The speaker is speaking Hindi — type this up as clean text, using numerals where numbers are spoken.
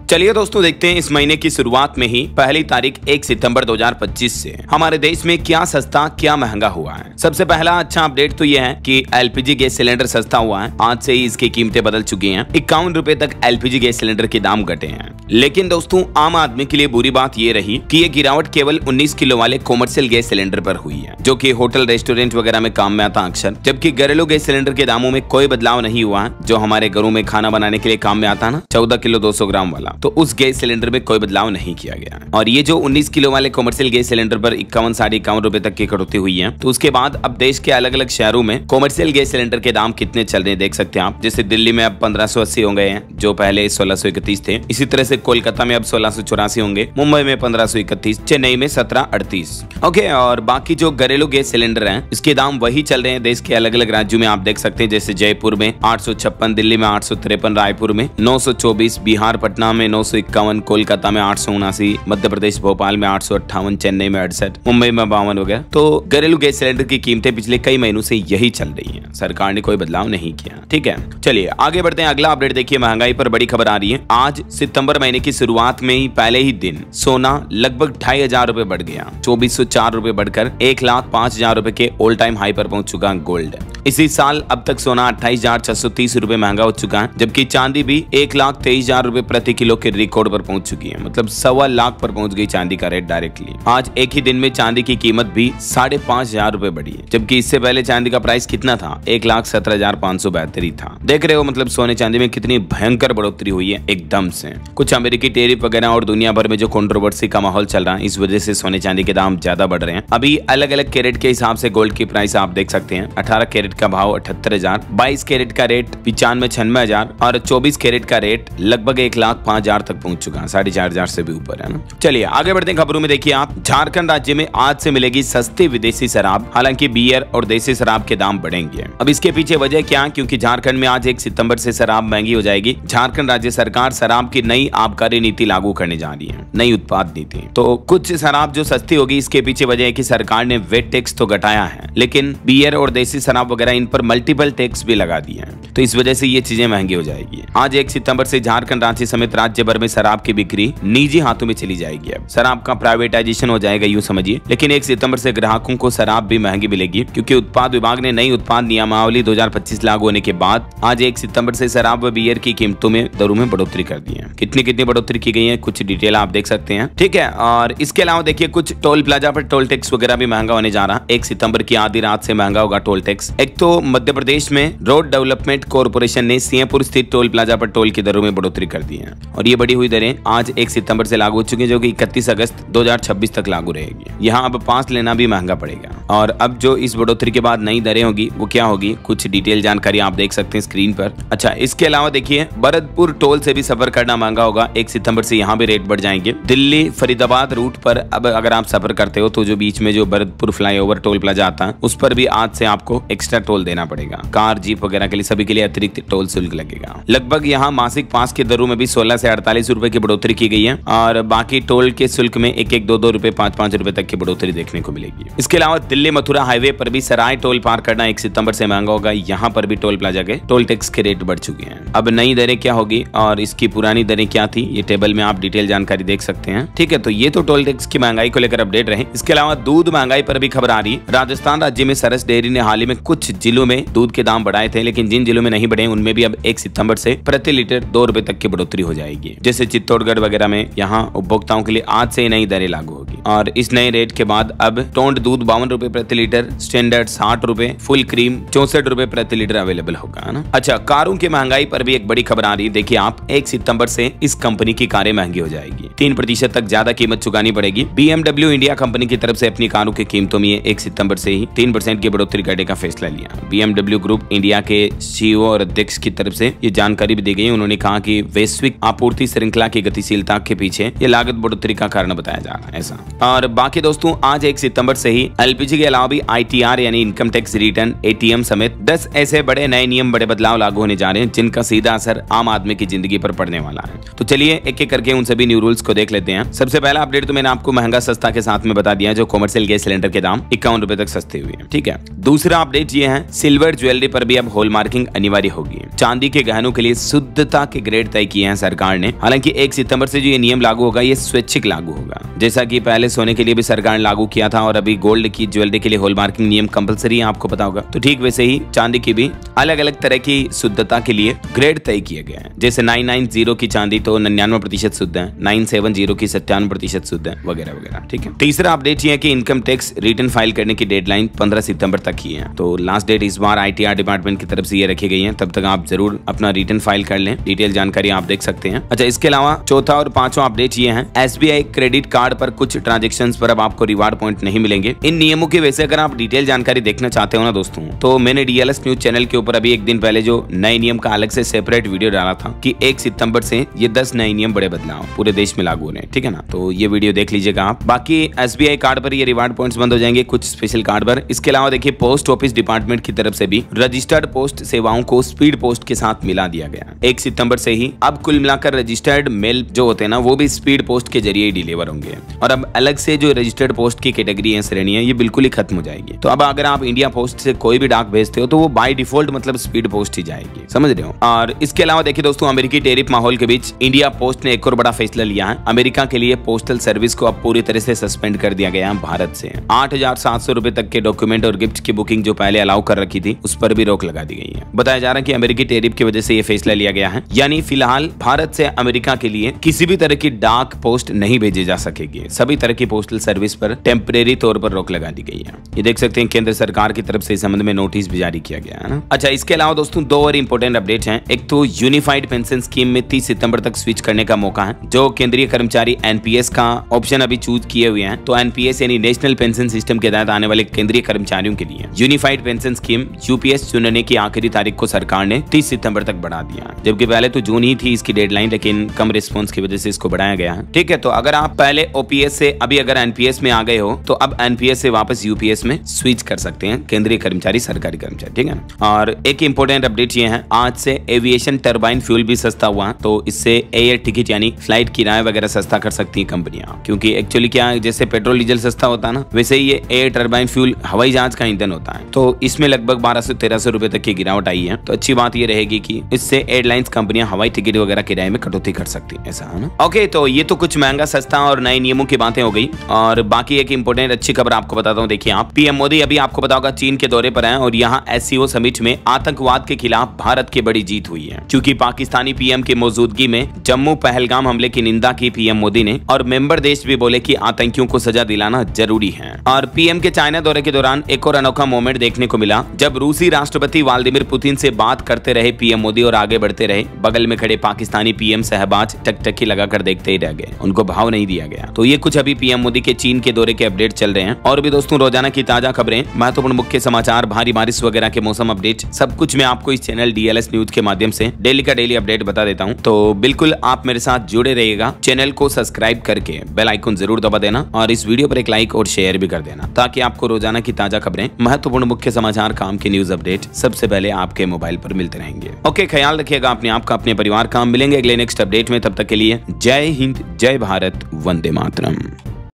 चलिए दोस्तों, देखते हैं इस महीने की शुरुआत में ही पहली तारीख 1 सितंबर 2025 से हमारे देश में क्या सस्ता क्या महंगा हुआ है। सबसे पहला अच्छा अपडेट तो यह है कि एलपीजी गैस सिलेंडर सस्ता हुआ है। आज से ही इसकी कीमतें बदल चुकी हैं। 51 रुपए तक एलपीजी गैस सिलेंडर के दाम घटे हैं। लेकिन दोस्तों, आम आदमी के लिए बुरी बात यह रही कि ये गिरावट केवल 19 किलो वाले कॉमर्शियल गैस सिलेंडर पर हुई है, जो कि होटल रेस्टोरेंट वगैरह में काम में आता अक्सर। जबकि घरेलू गैस सिलेंडर के दामों में कोई बदलाव नहीं हुआ है। जो हमारे घरों में खाना बनाने के लिए काम में आता है ना, 14 किलो 200 ग्राम वाला, तो उस गैस सिलेंडर में कोई बदलाव नहीं किया गया है। और ये जो 19 किलो वाले कॉमर्शियल गैस सिलेंडर पर 51 साढ़े 51 रुपए तक की कटौती हुई है। तो उसके बाद अब देश के अलग अलग शहरों में कॉमर्शियल गैस सिलेंडर के दाम कितने चल रहे हैं देख सकते हैं आप। जैसे दिल्ली में अब 1580 हो गए हैं, जो पहले 1631 थे। इसी तरह से कोलकाता में अब 1684 होंगे, मुंबई में 1531, चेन्नई में 1738। ओके, और बाकी जो घरेलू गैस सिलेंडर हैं, इसके दाम वही चल रहे हैं देश के अलग अलग राज्यों में। आप देख सकते हैं जैसे जयपुर में 856, दिल्ली में 853, रायपुर में 924, बिहार पटना में 951, कोलकाता में 879, मध्य प्रदेश भोपाल में 858, चेन्नई में 68, मुंबई में 52 वगैरह। तो घरेलू गैस सिलेंडर की कीमतें पिछले कई महीनों से यही चल रही हैं। सरकार ने कोई बदलाव नहीं किया। ठीक है, चलिए आगे बढ़ते हैं। अगला अपडेट देखिए, महंगाई पर बड़ी खबर आ रही है। आज सितंबर महीने की शुरुआत में ही पहले ही दिन सोना लगभग 2500 रुपए बढ़ गया। 2404 रुपए बढ़कर 1,05,000 रुपए के ऑल टाइम हाई पर पहुंच चुका गोल्ड। इसी साल अब तक सोना 28,630 रुपए महंगा हो चुका है, जबकि चांदी भी 1,23,000 रुपए प्रति किलो के रिकॉर्ड पर पहुंच चुकी है। मतलब 1.25 लाख पर पहुंच गई चांदी का रेट डायरेक्टली। आज एक ही दिन में चांदी की कीमत भी 5,500 रुपए बढ़ी है, जबकि इससे पहले चांदी का प्राइस कितना था? 1,17,572 था। देख रहे हो, मतलब सोने चांदी में कितनी भयंकर बढ़ोतरी हुई है एकदम से। कुछ अमेरिकी टेरिफ वगैरह और दुनिया भर में जो कंट्रोवर्सी का माहौल चल रहा है, इस वजह से सोने चांदी के दाम ज्यादा बढ़ रहे हैं। अभी अलग अलग कैरेट के हिसाब से गोल्ड की प्राइस आप देख सकते हैं। 18 कैरेट का भाव 78,000, 22 कैरेट का रेट 95-96,000 और 24 कैरेट का रेट लगभग 1,05,000 तक पहुंच चुका है। 4,500 से भी ऊपर है ना। चलिए आगे बढ़ते हैं खबरों में। देखिए आप, झारखंड राज्य में आज से मिलेगी सस्ती विदेशी शराब। हालांकि बियर और देसी शराब के दाम बढ़ेंगे। अब इसके पीछे वजह क्या? क्योंकि झारखंड में आज 1 सितंबर से शराब महंगी हो जाएगी। झारखंड राज्य सरकार शराब की नई आबकारी नीति लागू करने जा रही है, नई उत्पाद नीति। तो कुछ शराब जो सस्ती होगी, इसके पीछे वजह है कि सरकार ने वेट टैक्स तो घटाया है, लेकिन बियर और देसी शराब वगैरह इन पर मल्टीपल टैक्स भी लगा दिए हैं। तो इस वजह से ये चीजें महंगी हो जाएगी। आज 1 सितंबर से झारखंड, रांची समेत राज्य भर में शराब की बिक्री निजी हाथों में चली जाएगी। अब शराब का प्राइवेटाइजेशन हो जाएगा, यूं समझिए। लेकिन 1 सितंबर से ग्राहकों को शराब भी महंगी मिलेगी, क्योंकि उत्पाद विभाग ने नई उत्पाद नियमावली 2025 लागू होने के बाद आज 1 सितंबर से शराब व बियर की कीमतों में दरों में बढ़ोतरी कर दी है। कितनी बढ़ोतरी की गई है, कुछ डिटेल आप देख सकते हैं। ठीक है, और इसके अलावा देखिए, कुछ टोल प्लाजा पर टोल टैक्स वगैरह भी महंगा होने जा रहा है। 1 सितंबर की आधी रात से महंगा होगा टोल टैक्स। एक तो मध्य प्रदेश में रोड डेवलपमेंट कॉर्पोरेशन ने सिंहपुर स्थित टोल प्लाजा पर टोल की दरों में बढ़ोतरी कर दी है, और ये बढ़ी हुई दरें आज 1 सितंबर से लागू हो चुकी है, जो कि 31 अगस्त 2026 तक लागू रहेगी। यहाँ अब पास लेना भी महंगा पड़ेगा। और अब जो इस बढ़ोतरी के बाद नई दरें होगी, वो क्या होगी, कुछ डिटेल जानकारी आप देख सकते हैं स्क्रीन पर। अच्छा, इसके अलावा देखिए, भरतपुर टोल से भी सफर करना महंगा होगा। 1 सितंबर से यहाँ भी रेट बढ़ जाएंगे। दिल्ली फरीदाबाद रूट पर अब अगर आप सफर करते हो, तो जो बीच में जो भरतपुर फ्लाईओवर टोल प्लाजा आता है, उस पर भी आज से आपको एक्स्ट्रा टोल देना पड़ेगा। कार, जीप वगैरह के लिए सभी के लिए अतिरिक्त टोल शुल्क लगेगा। लगभग यहाँ मासिक पास की दरों में भी 16 से 48 रुपए की बढ़ोतरी की गई है, और बाकी टोल के शुल्क में 1-1, 2-2 रुपए, 5-5 रुपए तक की बढ़ोतरी देखने को मिलेगी। इसके अलावा दिल्ली मथुरा हाईवे पर भी सराय टोल पार करना 1 सितंबर से महंगा होगा। यहाँ पर भी टोल प्लाजा के टोल टैक्स के रेट बढ़ चुके हैं। अब नई दरें क्या होगी और इसकी पुरानी दरें क्या थी, ये टेबल में आप डिटेल जानकारी देख सकते हैं। ठीक है, तो ये तो टोल टैक्स की महंगाई को लेकर अपडेट रहे। इसके अलावा दूध महंगाई पर भी खबर आ रही है। राजस्थान राज्य में सरस डेयरी ने हाल ही में कुछ जिलों में दूध के दाम बढ़ाए थे, लेकिन जिन जिलों में नहीं बढ़े, उनमें भी अब 1 सितंबर से प्रति लीटर 2 रुपए तक की बढ़ोतरी हो जाएगी। जैसे चित्तौड़गढ़ वगैरह में यहाँ उपभोक्ताओं के लिए आज से नई दरें लागू होगी, और इस नए रेट के बाद अब टोंड दूध 52 रुपए प्रति लीटर, स्टैंडर्ड 60 रुपए, फुल क्रीम 64 रुपए प्रति लीटर अवेलेबल होगा ना। अच्छा, कारों की महंगाई पर भी एक बड़ी खबर आ रही है। देखिए आप, 1 सितंबर से इस कंपनी की कारें महंगी हो जाएगी। 3% तक ज्यादा कीमत चुकानी पड़ेगी। BMW इंडिया कंपनी की तरफ से अपनी कारों की कीमतों में 1 सितंबर से ही 3% की बढ़ोतरी करने का फैसला लिया। BMW ग्रुप इंडिया के CEO और अध्यक्ष की तरफ से ये जानकारी भी दी गई। उन्होंने कहा कि वैश्विक आपूर्ति श्रृंखला की गतिशीलता के पीछे ये लागत बढ़ोतरी का कारण बताया जा रहा है ऐसा। और बाकी दोस्तों, आज 1 सितंबर से ही एलपीजी के अलावा भी ITR यानी इनकम टैक्स रिटर्न, ATM समेत 10 ऐसे बड़े नए नियम, बड़े बदलाव लागू होने जा रहे हैं, जिनका सीधा असर आम आदमी की जिंदगी पर पड़ने वाला है। तो चलिए एक एक करके उन सभी न्यू रूल्स को देख लेते हैं। सबसे पहला अपडेट तो मैंने आपको महंगा सस्ता के साथ में बता दिया, जो कॉमर्शियल गैस सिलेंडर के दाम 51 रुपए तक सस्ते हुए हैं। ठीक है, दूसरा अपडेट ये है, सिल्वर ज्वेलरी पर भी अब हॉलमार्किंग अनिवार्य होगी। चांदी के गहनों के लिए शुद्धता के ग्रेड तय किए हैं सरकार सरकार ने। हालांकि 1 सितंबर से जो ये नियम लागू होगा ये स्वैच्छिक लागू होगा। जैसा कि पहले सोने के लिए भी सरकार ने लागू किया था और अभी गोल्ड की ज्वेलरी के लिए हॉलमार्किंग नियम कंपलसरी है, आपको पता होगा। तो ठीक वैसे ही चांदी की भी अलग अलग तरह की शुद्धता के लिए ग्रेड तय किए गए हैं। जैसे 990 की चांदी तो 99% शुद्ध है, 970 की 97% शुद्ध है, वगैरह वगैरह। ठीक है। तीसरा अपडेट ये है कि इनकम टैक्स रिटर्न फाइल करने की डेडलाइन 15 सितंबर तक ही है। तो लास्ट डेट इस बार ITR डिपार्टमेंट की तरफ से ये रखी गई है। तब तक आप जरूर अपना रिटर्न फाइल कर लें। डिटेल जानकारी आप देख सकते हैं। अच्छा, इसके अलावा चौथा और पांचवा अपडेट ये है, SBI क्रेडिट कार्ड पर कुछ ट्रांजेक्शंस पर अब आपको रिवार्ड पॉइंट नहीं मिलेंगे। इन नियमों की वजह से अगर आप डिटेल जानकारी देखना चाहते हो ना दोस्तों, तो मैंने DLS न्यूज चैनल के ऊपर अभी एक दिन पहले जो नए नियम का अलग से सेपरेट वीडियो डाला था कि 1 सितंबर से ये 10 नए नियम बड़े बदलाव पूरे देश में लागू होने, ठीक है ना। तो ये वीडियो देख लीजिएगा आप। बाकी SBI कार्ड पर ये रिवार्ड पॉइंट्स बंद हो जाएंगे कुछ स्पेशल कार्ड पर। इसके अलावा देखिए पोस्ट ऑफिस डिपार्टमेंट की तरफ से भी रजिस्टर्ड पोस्ट सेवाओं को स्पीड पोस्ट के साथ मिला दिया गया। 1 सितंबर से ही अब कुल मिलाकर रजिस्टर्ड मेल जो होते हैं ना, वो भी स्पीड पोस्ट के जरिए ही डिलीवर होंगे। और अब अलग से जो रजिस्टर्ड पोस्ट की कैटेगरी है, श्रेणी है, ये बिल्कुल ही खत्म हो जाएगी। तो अब अगर आप इंडिया पोस्ट से कोई भी डाक भेजते हो तो वो बाय डिफॉल्ट मतलब स्पीड पोस्ट ही जाएगी, समझ रहे हो। और इसके अलावा देखिए दोस्तों, अमेरिकी टैरिफ माहौल के बीच इंडिया पोस्ट ने एक और बड़ा फैसला लिया है। अमेरिका के लिए पोस्टल सर्विस को अब पूरी तरह से सस्पेंड कर दिया गया है भारत से। 8,700 रुपए तक के डॉक्यूमेंट और गिफ्ट की बुकिंग जो पहले अलाउ कर रखी थी, उस पर भी रोक लगा दी गई है। बताया जा रहा है कि अमेरिकी टैरिफ की वजह से ये फैसला लिया गया है। यानी फिलहाल भारत से अमेरिका के लिए किसी भी तरह की डाक पोस्ट नहीं भेजी जा सकेगी। सभी तरह की पोस्टल सर्विस पर टेम्परेरी तौर पर रोक लगा दी गई है। ये देख सकते हैं केंद्र सरकार की तरफ से इस संबंध में नोटिस भी जारी किया गया है ना। अच्छा, इसके अलावा दोस्तों 2 और इंपोर्टेंट अपडेट हैं। एक तो यूनिफाइड पेंशन स्कीम में 30 सितंबर तक स्विच करने का मौका है। जो केंद्रीय कर्मचारी NPS का ऑप्शन अभी चूज किए हुए हैं, तो NPS यानी नेशनल पेंशन सिस्टम के तहत आने वाले केंद्रीय कर्मचारियों के लिए यूनिफाइड पेंशन स्कीम UPS चुनने की आखिरी तारीख को सरकार ने 30 सितंबर तक बढ़ा दिया, जबकि पहले तो जून ही थी इसकी डेडलाइन, लेकिन कम रिस्पॉन्स की वजह से इसको बढ़ाया गया है। ठीक है, तो अगर आप पहले OPS से अभी अगर NPS में आ गए हो तो अब NPS से वापस UPS में स्विच कर सकते हैं केंद्रीय कर्मचारी, सरकारी कर्मचारी, ठीक है ना। और एक इंपॉर्टेंट अपडेट ये है, आज से एविएशन टरबाइन फ्यूल भी सस्ता हुआ, तो इससे एयर टिकट यानी फ्लाइट किराए वगैरह सस्ता कर सकती है कंपनियां। क्योंकि एक्चुअली क्या है, जैसे पेट्रोल डीजल सस्ता होता है ना, वैसे ही ये एयर टरबाइन फ्यूल हवाई जहाज का ईंधन होता है। तो इसमें लगभग 1200-1300 रुपए तक की गिरावट आई है। तो अच्छी बात ये रहेगी कि इससे एयरलाइंस कंपनियां हवाई टिकट वगैरह किराए में कटौती कर सकती है, ऐसा है ना। ओके, तो ये तो कुछ महंगा सस्ता और नए नियमों की बातें हो गई। और बाकी एक इंपॉर्टेंट अच्छी खबर आपको बताता हूँ। देखिए आप, PM मोदी अभी आपको पता होगा चीन के दौरे पर हैं और यहाँ SCO समिट में आतंकवाद के खिलाफ भारत की बड़ी जीत हुई है। क्योंकि पाकिस्तानी PM की मौजूदगी में जम्मू पहलगाम हमले की निंदा की PM मोदी ने, और मेंबर देश भी बोले कि आतंकियों को सजा दिलाना जरूरी है। और PM के चाइना दौरे के दौरान एक और अनोखा मोमेंट देखने को मिला, जब रूसी राष्ट्रपति व्लादिमीर पुतिन से बात करते रहे PM मोदी और आगे बढ़ते रहे। बगल में खड़े पाकिस्तानी PM सहबाज टकटकी लगाकर देखते ही रह गए, उनको भाव नहीं दिया गया। तो ये कुछ अभी PM मोदी के चीन के दौरे के अपडेट चल रहे हैं। और भी दोस्तों रोजाना की ताजा खबरें, महत्वपूर्ण मुख्य समाचार, भारी बारिश वगैरह के मौसम अपडेट, सब कुछ मैं आपको इस चैनल DLS न्यूज के माध्यम से डेली का डेली अपडेट बता देता हूं। तो बिल्कुल आप मेरे साथ जुड़े रहिएगा। चैनल को सब्सक्राइब करके बेल आइकन जरूर दबा देना और इस वीडियो पर एक लाइक और शेयर भी कर देना, ताकि आपको रोजाना की ताजा खबरें, महत्वपूर्ण मुख्य समाचार, काम के न्यूज अपडेट सबसे पहले आपके मोबाइल पर मिलते रहेंगे। ओके, ख्याल रखिएगा अपने आप का, अपने परिवार का। मिलेंगे अगले नेक्स्ट अपडेट में, तब तक के लिए जय हिंद, जय भारत, वंदे मातरम।